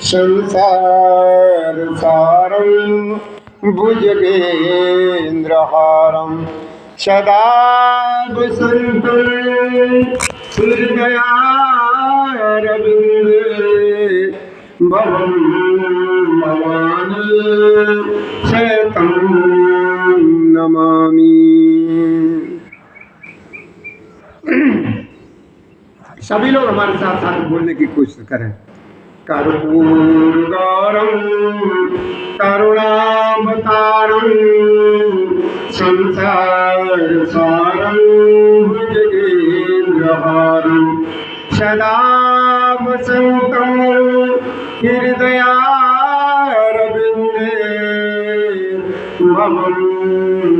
संसार सारं भुजगेन्द्रहारं सदा वसन्तं हृदयारविन्दे भवं भवानी शतं नमामि। सभी लोग हमारे साथ साथ बोलने की कोशिश करें। कर्पूरगौरं करुणावतारं संसारसारं भुजगेन्द्रहारं सदा वसन्तं हृदयारविन्दे भवं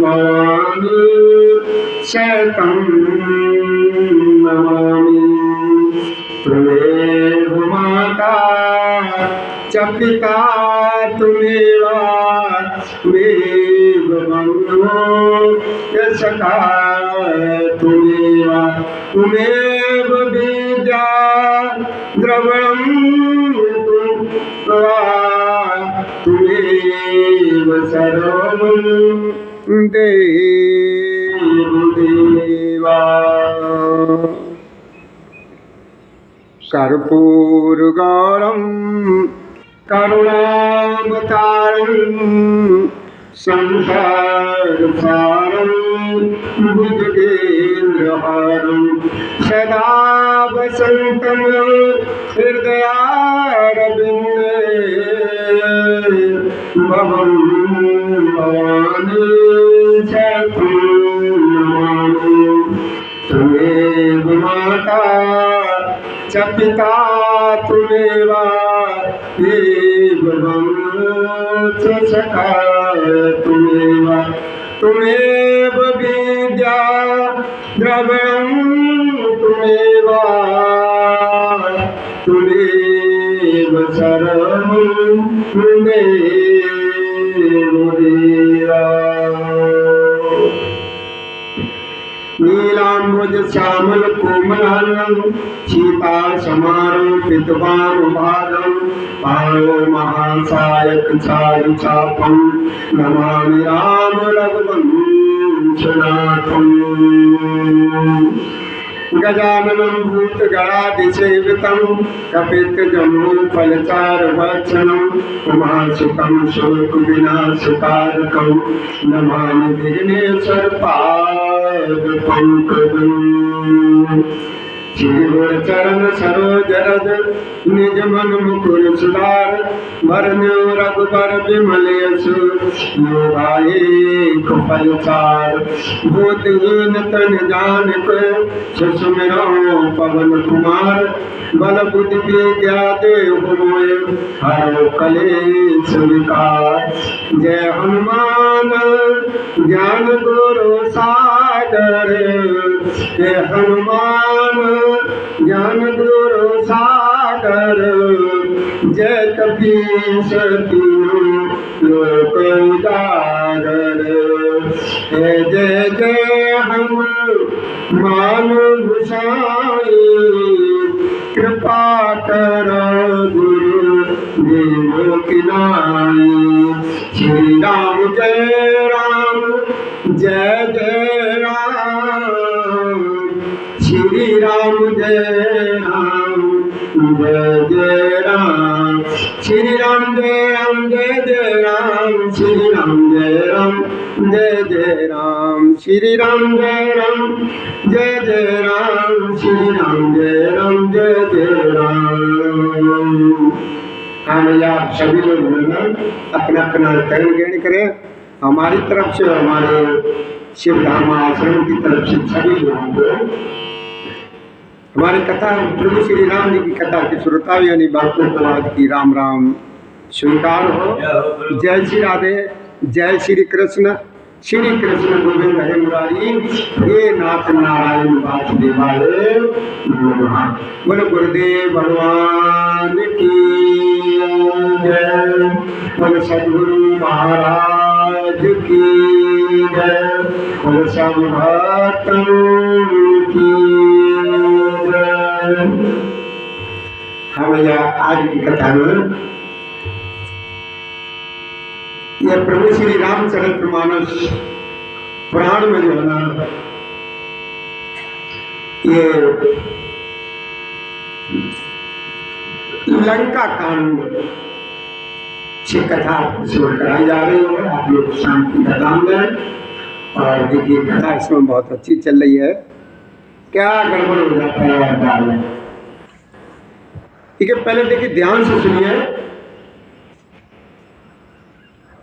भवानी शतं नमामि। त्वमेव माता च पिता त्वमेव बन्धुः च सखा त्वमेव विद्या द्रविणं त्वमेव सर्वं देवा। कर्पूरगौरं करुणावतारं संसारसारं भुजगेन्द्रहारं सदा वसन्तं हृदयारविन्दे भवं भवानी शतं नमामि। त्वमेव माता च पिता त्वमेव बन्धुः च सखा त्वमेव विद्या द्रविणं त्वमेव सर्वं देवा। नीलाम्बुज श्यामल कोमलांगं सीता समारोपितवानुभागं पाणो महासायक चारु चापं नमामि राम रघुवंशनाथम्। गजाननं भूतगणाधिसेवितं कपित्तजम्बूफलचारुभक्षणं उमासुतं शोकविनाशकारकं नमामि विघ्नेश्वरपादपङ्कजम्। श्रीगुरुचरण सरोज रज निज मन मुकुर सुधार वरन्यो रघुबर विमल यशु योगाए फलचार। भूतहीन तन जानिक सुमिरो पवन कुमार बल बुद्धि विद्या देहु मोय हरो कलेश विकार। जय हनुमान ज्ञान गुरु सागर जय हनुमान ज्ञान गुरु सागर जय कपीश तीनों लोक उजागर। जय जय हनुमान गोसाई कृपा कर गुरु देव की नाई। श्री राम जय राम जय जय राम श्री राम जय राम जय जय राम श्री राम जय राम जय जय राम श्री राम जय राम जय जय राम श्री राम जय राम जय जय राम श्री राम जय राम जय जय राम। आप सभी लोग अपना अपना कर्म ग्रहण करें। हमारी तरफ से हमारे शिवधाम आश्रम की तरफ से सभी लोगों को हमारी कथा प्रभु श्री राम जी की कथा की श्रोताओं यानी भक्तों को आज की राम राम स्वीकार हो। जय श्री राधे जय श्री कृष्ण गोविंद हरे मुरारी हे नाथ नारायण वासुदेवाय नमः। बोलो गुरुदेव भगवान की जय। बोलो सद्गुरु महाराज की जय। बोलो सब भक्तों की जय। हाँ भैया, आज की कथा में यह प्रभु श्री रामचरितमानस पुराण में जो है ना, ये लंका कांड की कथा शुरू कराई जा रही है। आप लोग शांति का दाम दें और देखिए कथा इसमें बहुत अच्छी चल रही है। क्या गड़बड़ हो जाता है ठीक है। पहले देखिए, ध्यान से सुनिए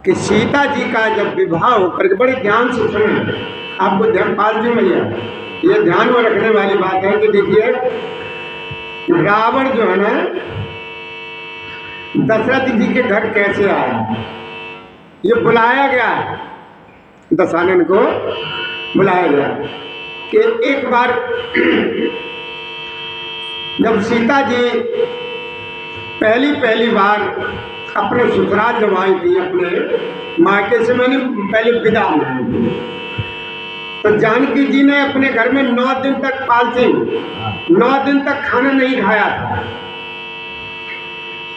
कि सीता जी का जब विवाह होकर के, बड़े ध्यान से सुने, आपको ध्यान पाल जी भैया ये ध्यान में रखने वाली बात है कि देखिए, रावण जो है ना दशरथ जी के घर कैसे आया, ये बुलाया गया है, दशानन को बुलाया गया कि एक बार जब सीता जी पहली बार अपने ससुराल जब आई थी, अपने मायके से मैंने पहले विदा हुई, तो जानकी जी ने अपने घर में 9 दिन तक पालती, 9 दिन तक खाना नहीं खाया था।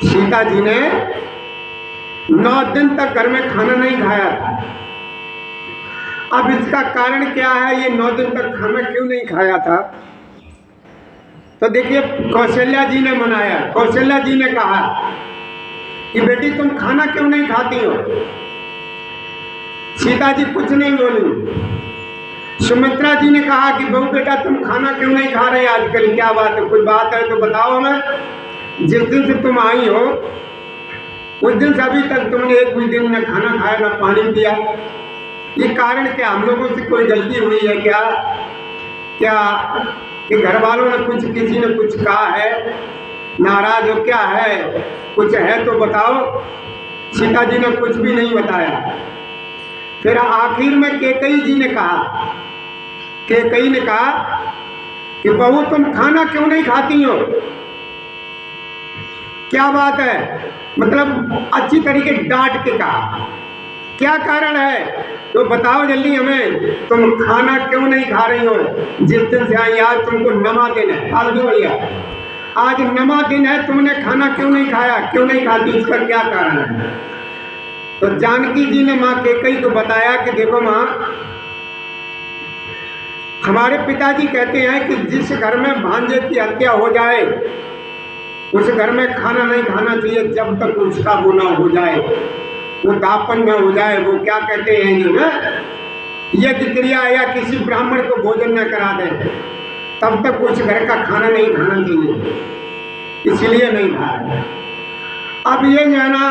सीता जी ने 9 दिन तक घर में खाना नहीं खाया था। अब इसका कारण क्या है, ये 9 दिन तक खाना क्यों नहीं खाया था? तो देखिए, कौशल्या जी ने मनाया। कौशल्या जी ने कहा कि बेटी तुम खाना क्यों नहीं खाती हो? सीता जी कुछ नहीं बोली। सुमित्रा जी ने कहा कि बहू बेटा तुम खाना क्यों नहीं खा रहे आजकल, क्या बात है, कोई बात है तो बताओ हमें। जिस दिन से तुम आई हो उस दिन से अभी तक तुमने एक भी दिन न खाना खाया न पानी पिया। ये कारण क्या, हम लोगों से कोई गलती हुई है क्या? क्या कि घर वालों ने कुछ, किसी ने कुछ कहा है, नाराज हो क्या है, कुछ है तो बताओ। सीता जी ने कुछ भी नहीं बताया। फिर आखिर में कैकेयी जी ने कहा, कैकेयी ने कहा कि बहू तुम खाना क्यों नहीं खाती हो, क्या बात है, मतलब अच्छी तरीके डांट के कहा, क्या कारण है तो बताओ जल्दी हमें, तुम खाना क्यों नहीं खा रही हो? जिस दिन से आई आज तुमको नमा दिन है, फालतू भैया, आज नमा दिन है, तुमने खाना क्यों नहीं खाया, क्यों नहीं खाती, इसका क्या कारण है? तो जानकी जी ने माँ कैकेयी को बताया कि देखो माँ, हमारे पिताजी कहते हैं कि जिस घर में भांजे की हत्या हो जाए उस घर में खाना नहीं खाना चाहिए जब तक उसका गुनाह हो जाए, वो दापन में हो जाए, वो क्या कहते हैं जो ना यज्ञ क्रिया या किसी ब्राह्मण को भोजन न करा दे, तब तक उस घर का खाना नहीं खाना चाहिए, इसलिए नहीं खाया। अब ये जो है ना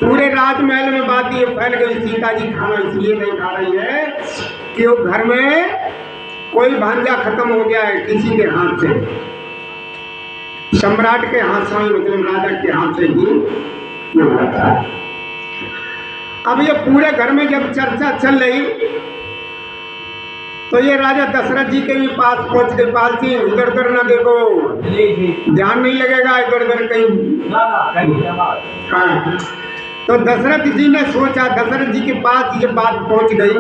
पूरे राजमहल में बात ये फैल गई, सीता जी खाना इसलिए नहीं खा रही है कि वो घर में कोई भांजा खत्म हो गया है किसी के हाथ से, सम्राट के हाथ से, मतलब राजा के हाथ से ही ये हुआ था। अब ये पूरे घर में जब चर्चा चल रही तो ये राजा दशरथ जी के भी पास पहुंच गई, पालती इधर उधर ना देखो, ध्यान नहीं लगेगा इधर उधर कहीं। हाँ, तो दशरथ जी ने सोचा, दशरथ जी के पास ये बात पहुंच गई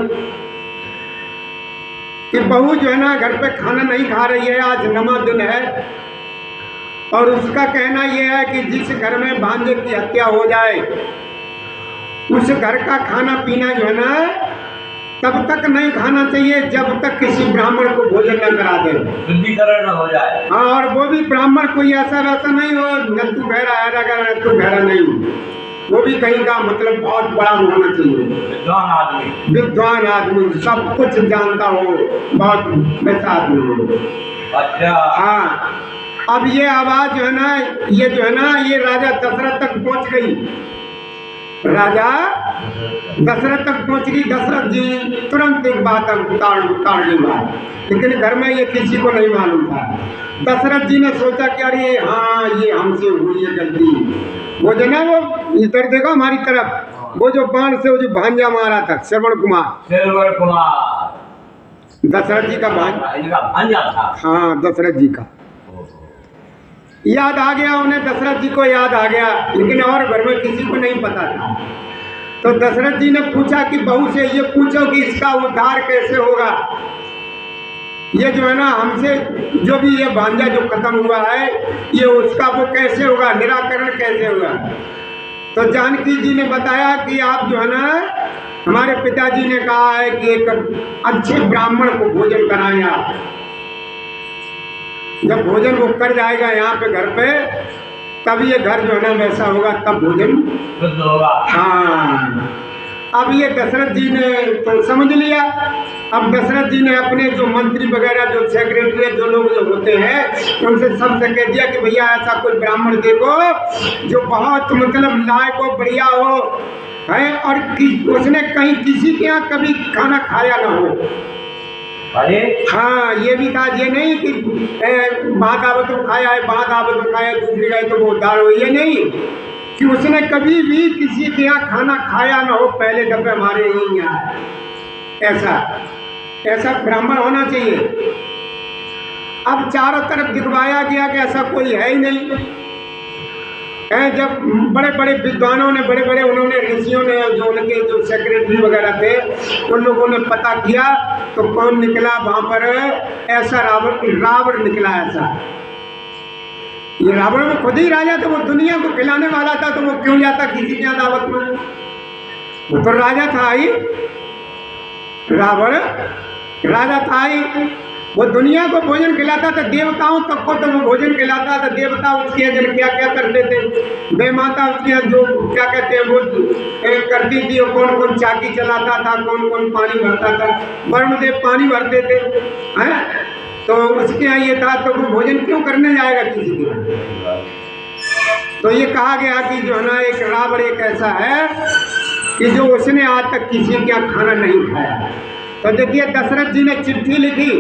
कि बहू जो है ना घर पे खाना नहीं खा रही है, आज नमा दिन है, और उसका कहना यह है कि जिस घर में भांजे की हत्या हो जाए उस घर का खाना पीना जो है ना तब तक नहीं खाना चाहिए जब तक किसी ब्राह्मण को भोजन न करा दे, शुद्धिकरण न हो जाए। हाँ, और वो भी ब्राह्मण कोई ऐसा वैसा नहीं हो, नत्थु बहरा है, नत्थु बहरा नहीं, वो भी कहीं का मतलब बहुत बड़ा होना चाहिए, विद्वान आदमी, विद्वान आदमी, सब कुछ जानता हो, बहुत वैसा आदमी हो। अच्छा, हाँ। अब ये आवाज जो है ना, ये जो है ना, ये राजा दशरथ तक पहुंच गई, राजा दशरथ तक पहुंच गई। दशरथ जी तुरंत एक बात उतार ली बात, लेकिन घर में ये किसी को नहीं मालूम था। दशरथ जी ने सोचा कि अरे हाँ, ये हमसे हुई है गलती। वो जो ना, वो इधर देखो हमारी तरफ, वो जो बाण से वो जो भांजा मारा था, श्रवण कुमार, दशरथ जी का भांजा था। हाँ, दशरथ जी का याद आ गया उन्हें, दशरथ जी को याद आ गया, लेकिन और घर में किसी को नहीं पता था। तो दशरथ जी ने पूछा कि बहू से ये पूछो कि इसका उद्धार कैसे होगा। ये जो है ना हमसे जो भी ये भांजा जो खत्म हुआ है, ये उसका वो कैसे होगा, निराकरण कैसे होगा। तो जानकी जी ने बताया कि आप जो है ना, हमारे पिताजी ने कहा है कि एक अच्छे ब्राह्मण को भोजन कराएं आप। जब भोजन वो कर जाएगा यहाँ पे घर पे, तब ये घर जो है ना वैसा होगा, तब भोजन शुद्ध होगा। हाँ, अब ये दशरथ जी ने तो समझ लिया। अब दशरथ जी ने अपने जो मंत्री वगैरह, जो सेक्रेटरी, जो लोग जो होते हैं, उनसे सबसे कह दिया कि भैया ऐसा कोई ब्राह्मण देखो जो बहुत मतलब लायक हो, बढ़िया हो है, और उसने कहीं किसी के यहाँ कभी खाना खाया ना हो। अरे हाँ, ये भी था, ये नहीं कि महादावत में खाया है, महादावत में खाया, दूसरी गए तो वो उद्धार हो, ये नहीं कि उसने कभी भी किसी के यहाँ खाना खाया ना हो पहले दफे हमारे यहाँ। ऐसा ब्राह्मण होना चाहिए। अब चारों तरफ दिखवाया गया कि ऐसा कोई है ही नहीं है। जब बड़े बड़े विद्वानों ने, बड़े बड़े उन्होंने ऋषियों ने, जो उनके जो सेक्रेटरी वगैरह थे, उन लोगों ने पता किया तो कौन निकला वहां पर, ऐसा रावण निकला। ऐसा ये रावण में खुद ही राजा, तो वो दुनिया को खिलाने वाला था, तो वो क्यों जाता किसी के दावत में? वो तो राजा था ही, रावण राजा था ही। वो दुनिया को भोजन खिलाता था, देवताओं तक को तो वो भोजन खिलाता था। देवता उसके अंदर क्या क्या करते थे, वे माता उसके जो क्या कहते हैं वो करती थी, और कौन कौन चाकी चलाता था, कौन कौन पानी भरता था। वरुण देव पानी भरते थे, हैं? तो उसके यहाँ ये था, तो वो भोजन क्यों करने जाएगा किसी के? तो ये कहा गया कि जो है ना, एक रावण एक ऐसा है कि जो उसने आज तक किसी के यहाँ खाना नहीं खाया। तो देखिए, दशरथ जी ने चिट्ठी लिखी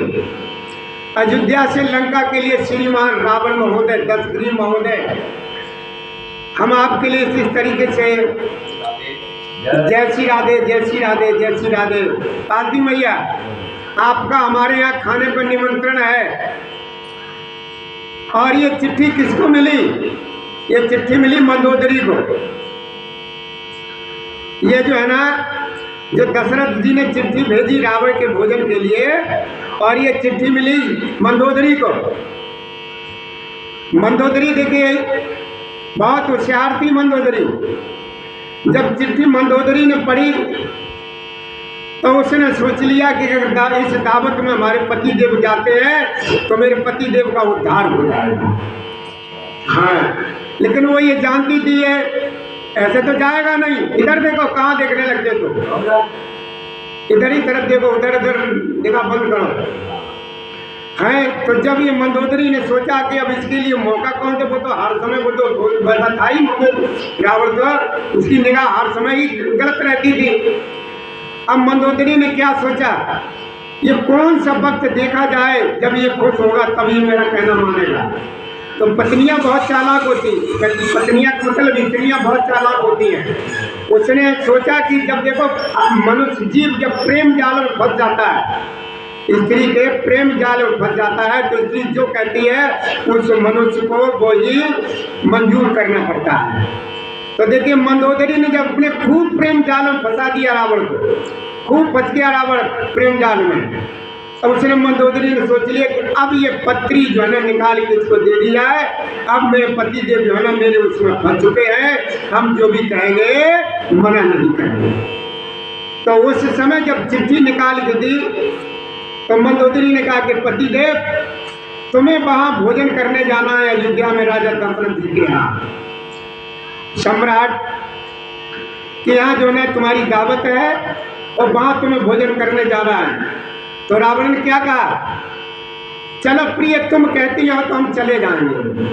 अयोध्या से लंका के लिए। श्रीमान रावण महोदय, दशग्रीव महोदय, हम आपके लिए इस तरीके से जय श्री राधे, जय श्री राधे, जय श्री राधे। पार्वती मैया, आपका हमारे यहाँ खाने पर निमंत्रण है। और ये चिट्ठी किसको मिली? ये चिट्ठी मिली मंदोदरी को। ये जो है ना, जो दशरथ जी ने चिट्ठी भेजी रावण के भोजन के लिए, और ये चिट्ठी मिली मंदोदरी को। मंदोदरी देखिए, बहुत होशियार थी मंदोदरी। जब चिट्ठी मंदोदरी ने पढ़ी तो उसने सोच लिया कि अगर इस दावत में हमारे पति देव जाते हैं तो मेरे पति देव का उद्धार हो जाएगा। हाँ, लेकिन वो ये जानती थी है ऐसे तो जाएगा नहीं। इधर देखो, कहाँ देखने लगते तो, इधर ही तरफ देखो, उधर उधर देखा बंद करो। है तो जब ये मंदोदरी ने सोचा कि अब इसके लिए मौका कौन थे, वो तो हर समय वो तो बैठा था ही रावण तो, उसकी निगाह हर समय ही गलत रहती थी। अब मंदोदरी ने क्या सोचा, ये कौन सा वक्त देखा जाए जब ये खुश होगा तभी मेरा कहना मानेगा। तो पत्नियां बहुत चालाक होती, पत्नियां मतलब स्त्रियां बहुत चालाक होती हैं। उसने सोचा कि जब देखो मनुष्य जीव जब प्रेम जाल में फंस जाता है, स्त्री के प्रेम जाल में फंस जाता है, तो स्त्री जो कहती है उस मनुष्य को वो ही मंजूर करना पड़ता है। तो देखिए, मंदोदरी ने जब अपने खूब प्रेम जाल में फंसा दिया रावण को, खूब फंस गया रावण प्रेम जाल में। अब उसने मंदोदरी ने सोच लिया कि अब ये पत्री जो है ना निकाल के इसको दे दिया है, अब मेरे पति देव जो है ना मेरे उसमें फंस चुके हैं, हम जो भी कहेंगे मना नहीं करेंगे। तो उस समय जब चिट्ठी निकाल के दी तो मंदोदरी ने कहा कि पति देव, तुम्हें वहां भोजन करने जाना है अयोध्या में राजा दशरथ जी के यहाँ, सम्राट के यहाँ जो है तुम्हारी दावत है और वहां तुम्हें भोजन करने जाना है। तो रावण ने क्या कहा, चलो प्रिय, तुम कहती हो तो हम चले जाएंगे।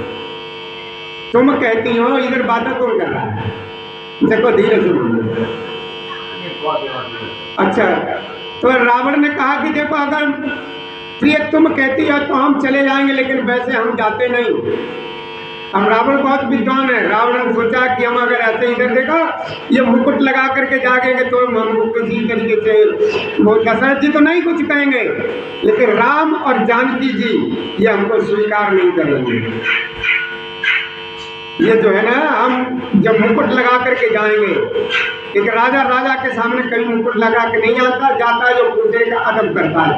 तुम कहती हो, इधर बातें कौन कर रहा है? देखो धीरे से बोलो। अच्छा, तो रावण ने कहा कि देखो, अगर प्रिय तुम कहती हो तो हम चले जाएंगे, लेकिन वैसे हम जाते नहीं। हम रावण बहुत विद्वान है। रावण ने सोचा कि हम अगर ऐसे इधर देखो ये मुकुट लगा करके जाएंगे तो हम किसी तरीके से वो दशरथ जी तो नहीं कुछ कहेंगे, लेकिन राम और जानकी जी ये हमको स्वीकार नहीं करेंगे। ये जो है ना, हम जब मुकुट लगा करके जाएंगे, एक राजा के सामने कभी मुकुट लगा के नहीं आता, जाता है जो पूछे का अदब करता है।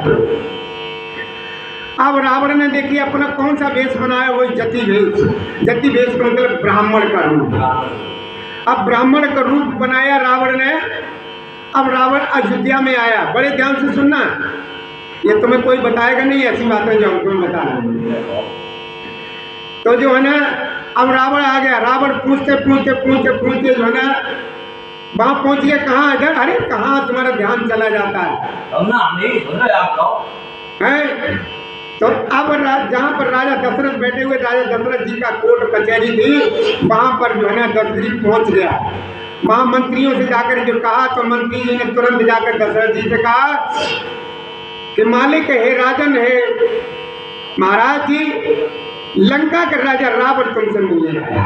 अब रावण ने देखिए अपना कौन सा वेश बनाया, वही जति वेश। जति वेश का मतलब ब्राह्मण का रूप। अब ब्राह्मण का रूप बनाया रावण ने। अब रावण अयोध्या में आया। बड़े ध्यान से सुनना, ये तुम्हें कोई बताएगा नहीं, ऐसी बातें जो तुम्हें बता रहे। तो जो है ना, अब रावण आ गया। रावण पूछते पूछते पूछते पूछते जो है ना वहां पहुंच गया। कहाँ इधर? अरे कहाँ तुम्हारा ध्यान चला जाता है? तो अब जहाँ पर राजा दशरथ बैठे हुए, राजा दशरथ जी का कोर्ट कचहरी थी, वहां पर जो है ना दशरथ जी पहुंच गया। वहां मंत्रियों से जाकर जो कहा, तो मंत्री जी ने तुरंत जाकर दशरथ जी से कहा कि मालिक हे राजन हे महाराज जी, लंका का राजा रावण तुमसे मिलने आया।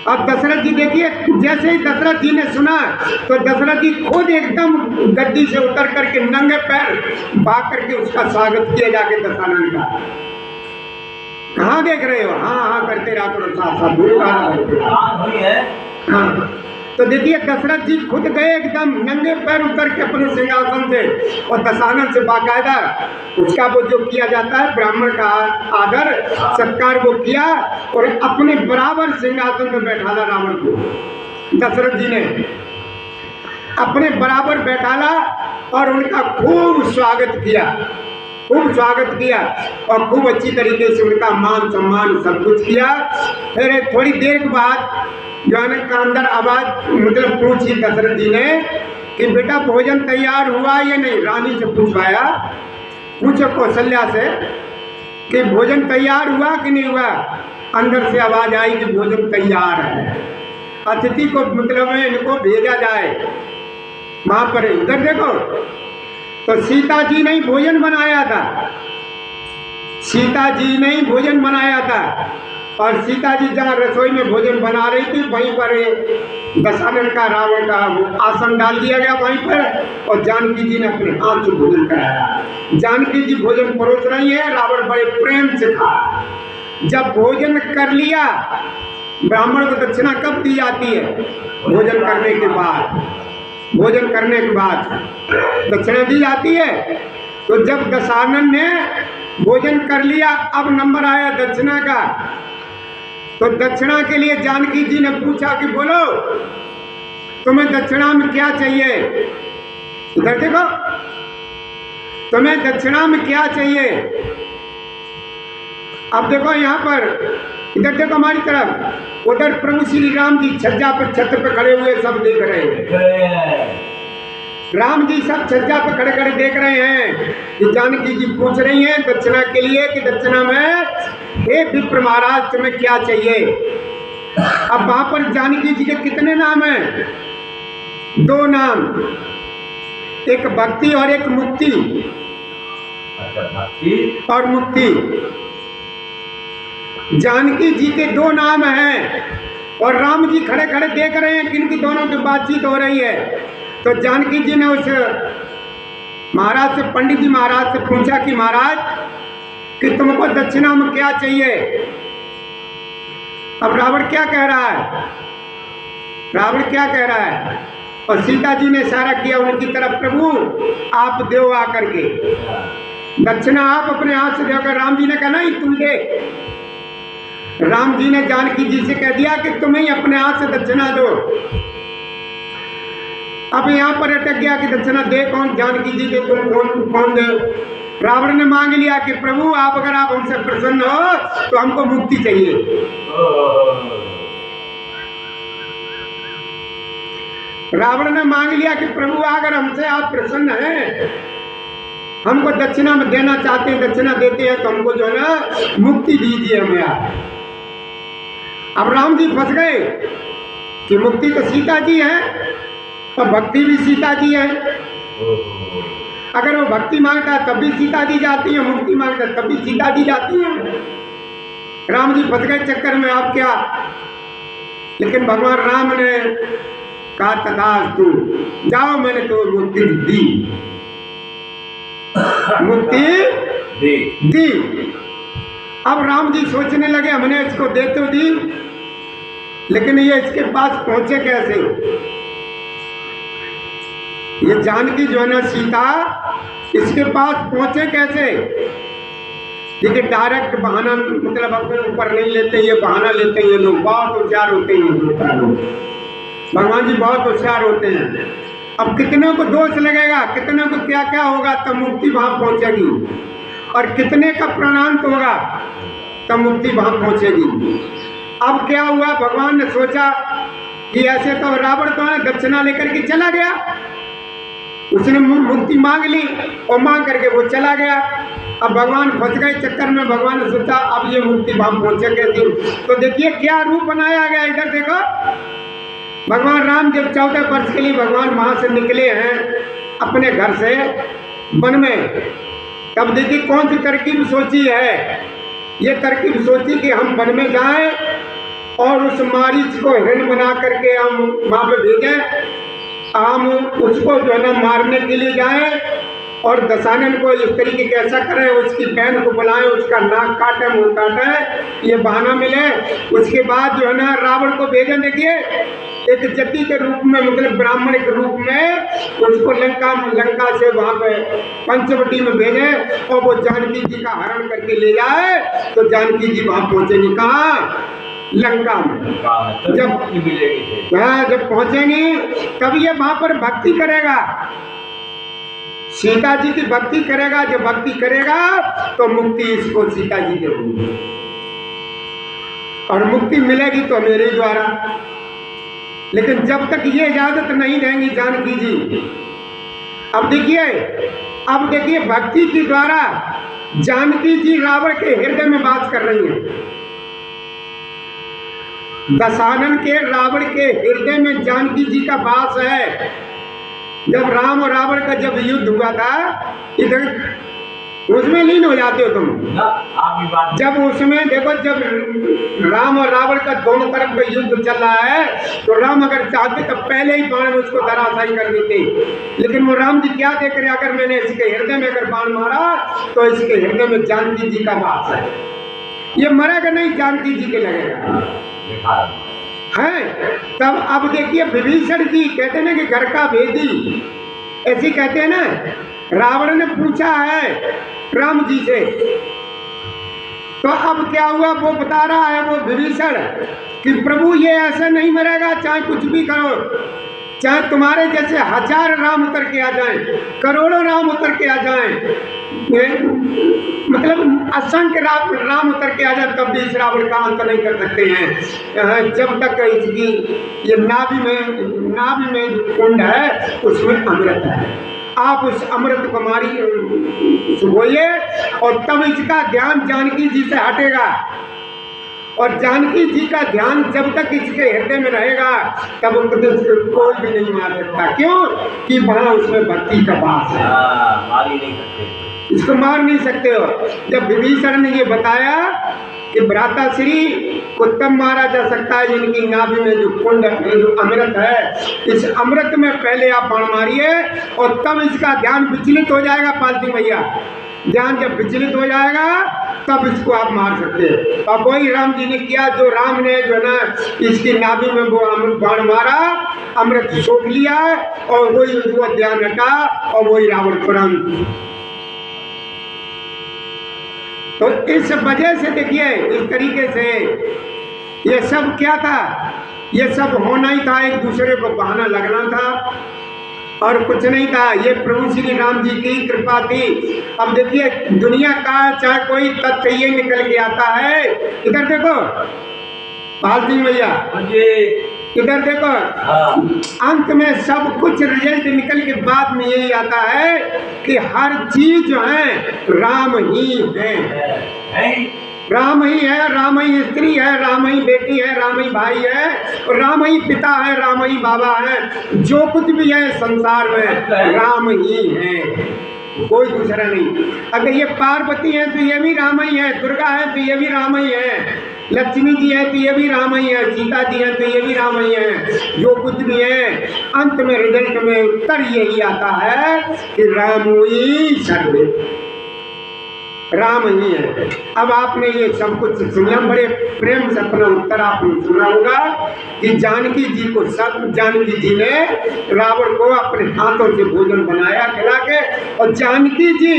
अब दशरथ जी देखिए, जैसे ही दशरथ जी ने सुना तो दशरथ जी खुद एकदम गद्दी से उतर करके नंगे पैर भाग करके उसका स्वागत किया जाके दशानन का। कहाँ देख रहे हो? हाँ हाँ करते रहा करो, साथ साथ। हाँ, तो देखिए दशरथ जी खुद गए एकदम नंगे पैर उतर के अपने सिंहासन से, और दशानन से बाकायदा उसका वो जो किया जाता है ब्राह्मण का आदर सत्कार वो किया, और अपने बराबर सिंहासन पर बैठाला रावण को। दशरथ जी ने अपने बराबर बैठाला और उनका खूब स्वागत किया, खूब स्वागत किया, और खूब अच्छी तरीके से उनका मान सम्मान सब कुछ किया। फिर थोड़ी देर के बाद जाने का अंदर आवाज मतलब पूछी दशरथ जी ने कि बेटा भोजन तैयार हुआ या नहीं? रानी से पूछवाया, पूछो कौशल्या से कि भोजन तैयार हुआ कि नहीं हुआ? अंदर से आवाज आई कि भोजन तैयार है, अतिथि को मतलब इनको भेजा जाए। वहां पर इधर देखो, तो सीता जी ने ही भोजन बनाया था, सीता जी ने ही भोजन बनाया था। और सीता जी जहाँ रसोई में भोजन बना रही थी, वहीं पर दशानन का रावण का आसन डाल दिया गया वहीं पर, और जानकी जी ने अपने हाथ से भोजन कराया। जानकी जी भोजन परोस रही है, रावण बड़े प्रेम से खा। जब भोजन कर लिया, ब्राह्मण को दक्षिणा कब दी जाती है? भोजन करने के बाद। भोजन करने के बाद दक्षिणा दी जाती है। तो जब दशानन ने भोजन कर लिया, अब नंबर आया दक्षिणा का। तो दक्षिणा के लिए जानकी जी ने पूछा कि बोलो तुम्हें दक्षिणा में क्या चाहिए? इधर देखो, तुम्हें दक्षिणा में क्या चाहिए? अब देखो यहाँ पर, इधर देखो हमारी तरफ, उधर प्रभु श्री राम जी छज्जा पर छत पर खड़े हुए सब देख रहे हैं। राम जी सब छज्जा पर खड़े खड़े देख रहे हैं कि जानकी जी पूछ रही हैं दक्षिणा के लिए कि दक्षिणा में हे विप्र महाराज तुम्हें क्या चाहिए? अब वहां पर जानकी जी के कितने नाम हैं? 2 नाम, एक भक्ति और एक मुक्ति। और मुक्ति, जानकी जी के 2 नाम हैं, और राम जी खड़े खड़े देख रहे हैं कि इनकी दोनों की बातचीत हो रही है। तो जानकी जी ने उस महाराज से, पंडित जी महाराज से पूछा कि महाराज कि तुमको दक्षिणा में क्या चाहिए? अब रावण क्या कह रहा है? रावण क्या कह रहा है? और सीता जी ने इशारा किया उनकी तरफ, प्रभु आप दो आकर के दक्षिणा, आप अपने हाथ से देकर। राम जी ने कहा नहीं तू दे। राम जी ने जानकी जी से कह दिया कि तुम ही अपने हाथ से दक्षिणा दो। अब यहाँ पर अटक गया कि दक्षिणा दे कौन? जानकी जी के तुम कौन दे? रावण ने मांग लिया कि प्रभु आप अगर आप हमसे प्रसन्न हो तो हमको मुक्ति चाहिए। रावण ने मांग लिया कि प्रभु अगर हमसे आप प्रसन्न हैं, हमको दक्षिणा में देना चाहते हैं, दक्षिणा देते हैं तो हमको जो है ना मुक्ति दीजिए हमें आप। अब राम जी फंस गए कि मुक्ति तो सीता जी है और भक्ति भी सीता जी है। अगर वो भक्ति मांगता है तब भी सीता जी जाती है, मुक्ति मांगता है तब भी सीता जी जाती है। राम जी फंस गए चक्कर में, आप क्या। लेकिन भगवान राम ने कहा तथास्तु, जाओ मैंने तो मुक्ति दी, मुक्ति दी। अब राम जी सोचने लगे हमने इसको दे तो दी, लेकिन ये इसके पास पहुंचे कैसे? ये जानकी जो है ना सीता, इसके पास पहुंचे कैसे? देखिए डायरेक्ट बहाना मतलब अपने ऊपर नहीं लेते, ये बहाना लेते हैं। ये लोग बहुत होशियार होते हैं, भगवान जी बहुत होशियार होते हैं। अब कितने को दोष लगेगा, कितने को क्या क्या होगा, तब मुक्ति वहां पहुंचेगी, और कितने का प्राणांत होगा तब मुक्ति वहां पहुंचेगी। अब क्या हुआ, भगवान ने सोचा कि ऐसे तो रावण तो है दक्षिणा लेकर के चला गया, उसने मुक्ति मांग ली और मांग करके वो चला गया। अब भगवान फंस गए चक्कर में। भगवान ने सोचा अब ये मुक्ति वहां पहुंचे कैसे। तो देखिए क्या रूप बनाया गया, इधर देखो। भगवान राम जब 14 वर्ष के लिए भगवान वहां से निकले हैं अपने घर से वन में, तब देखिए कौन सी तरकीब सोची है। ये तरकीब सोची कि हम वन में जाएं और उस मारीच को हिरण बना करके हम वहां पे भेजें, हम उसको जो है ना मारने के लिए जाएं, और दशानन को इस तरीके कैसा करें, उसकी बहन को बुलाएं, उसका नाक काटे मुंह काटे, ये बहाना मिले। उसके बाद जो है ना रावण को भेजें, देखिए एक जति के रूप में, मतलब ब्राह्मण के रूप में, उसको लंका से वहां पे पंचवटी में भेजें और वो जानकी जी का हरण करके ले जाए। तो जानकी जी वहां पहुंचेंगी कहाँ, लंका में। जब पहुंचेंगी तब ये वहां पर भक्ति करेगा, सीता जी की भक्ति करेगा। जब भक्ति करेगा तो मुक्ति इसको सीता जी देंगी, और मुक्ति मिलेगी तो मेरे द्वारा। लेकिन जब तक ये इजाजत नहीं देंगी जानकी जी। अब देखिए भक्ति के द्वारा जानकी जी रावण के हृदय में वास कर रही हैं। दशानन के रावण के हृदय में जानकी जी का वास है। जब राम और रावण का जब युद्ध हुआ था, इधर उसमें लीन हो जाते हो तुम। जब उसमें देखो, जब राम और रावण का दोनों तरफ का युद्ध चल रहा है, तो राम अगर चाहते तो पहले ही बाण में उसको धराशायी कर देते। लेकिन वो राम जी क्या देख रहे, अगर मैंने इसके हृदय में अगर बाण मारा तो इसके हृदय में जानकी जी का वास है, ये मरेगा नहीं, जानकी जी के लगेगा है। तब अब देखिए विभीषण जी कहते हैं ना कि घर का भेदी, ऐसी कहते हैं ना। रावण ने पूछा है राम जी से, तो अब क्या हुआ वो बता रहा है वो विभीषण कि प्रभु ये ऐसे नहीं मरेगा, चाहे कुछ भी करो, चाहे तुम्हारे जैसे 1000 राम उतर के आ जाएं, करोड़ों राम उतर के आ जाएं, मतलब असंख्य राम उतर के आ जाए, तब भी इस रावण का अंत नहीं कर सकते हैं। जब तक इसकी ये नाभि में कुंड है उसमें अमृत है, आप उस अमृत को मारी सुबोइए, और तब इसका ध्यान जानकी जी से हटेगा। और जानकी जी का ध्यान जब तक इसके हृदय में रहेगा तब उनको कोई भी नहीं मार सकता। क्यों कि वहां उसमें भक्ति का वास है, मार ही नहीं सकते, इसको मार नहीं सकते हो। जब विभीषण ने ये बताया कि भ्राता श्री को तब मारा जा सकता है जिनकी नाभि में जो कुंड है, जो अमृत है, इस अमृत में पहले आप बाण मारिए, और तब इसका ध्यान विचलित हो जाएगा। पालती भैया ध्यान जब विचलित हो जाएगा तब इसको आप मार सकते हैं। अब वही राम जी ने किया, जो राम ने जो ना इसकी नाभि में वो अमृत बाण मारा, अमृत सोख लिया, और वही उसको ध्यान हटा, और वही रावण तुरंत। तो इस वजह से देखिए इस तरीके से ये सब क्या था, ये सब होना ही था, एक दूसरे को बहाना लगना था और कुछ नहीं था। ये प्रभु श्री राम जी की कृपा थी। अब देखिए दुनिया का चाहे कोई तथ्य ये निकल के आता है, इधर देखो पालती भैया, इधर देखो अंत में सब कुछ रिजल्ट निकल के बाद में यही आता है कि हर चीज जो है राम ही है, राम ही है, राम ही स्त्री है, राम ही बेटी है, राम ही भाई है, और राम ही पिता है, राम ही बाबा है। जो कुछ भी है संसार में राम ही है, कोई दूसरा नहीं। अगर ये पार्वती है तो ये भी राम ही है, दुर्गा है तो ये भी राम ही है, लक्ष्मी जी है तो ये भी राम ही है, सीता जी है तो ये भी राम ही है। जो कुछ भी है अंत में रिजल्ट में उत्तर यही आता है कि राम ही सर्वे। राम ही है। अब आपने ये सब कुछ सुना, बड़े प्रेम से अपना उत्तर आपने सुना होगा कि जानकी जी को सब जानकी जी ने रावण को अपने हाथों से भोजन बनाया खिला के, और जानकी जी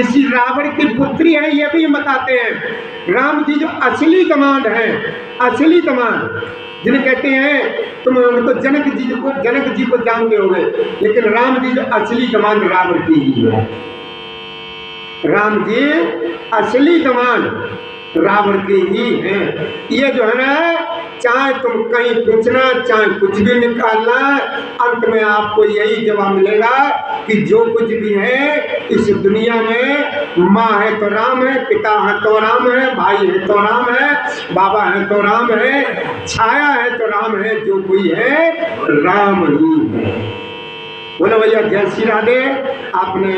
इसी रावण की पुत्री है ये भी बताते हैं। राम जी जो असली कमांड है, असली कमांड जिन्हें कहते हैं, तुम उनको जनक जी को जानते होंगे, लेकिन राम जी जो असली कमांड रावण की ही है। राम जी असली कमान रावण की ही है। ये जो है ना, चाहे तुम कहीं पूछना, चाहे कुछ भी निकालना, अंत में आपको यही जवाब मिलेगा कि जो कुछ भी है इस दुनिया में, माँ है तो राम है, पिता है तो राम है, भाई है तो राम है, बाबा है तो राम है, छाया है तो राम है, जो कोई है राम ही है। बोलो भैया जय श्री राधे। आपने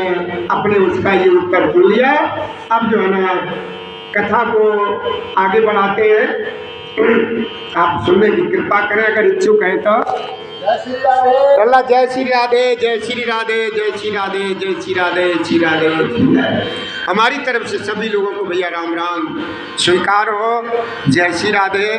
अपने उसका ये उत्तर सुन लिया। अब जो है ना कथा को आगे बढ़ाते हैं। आप सुनने की कृपा करें अगर इच्छुक हैं तो। अल्लाह जय श्री राधे, जय श्री राधे, जय श्री राधे, जय श्री राधे, श्री राधे। हमारी तरफ से सभी लोगों को भैया राम राम स्वीकार हो। जय श्री राधे।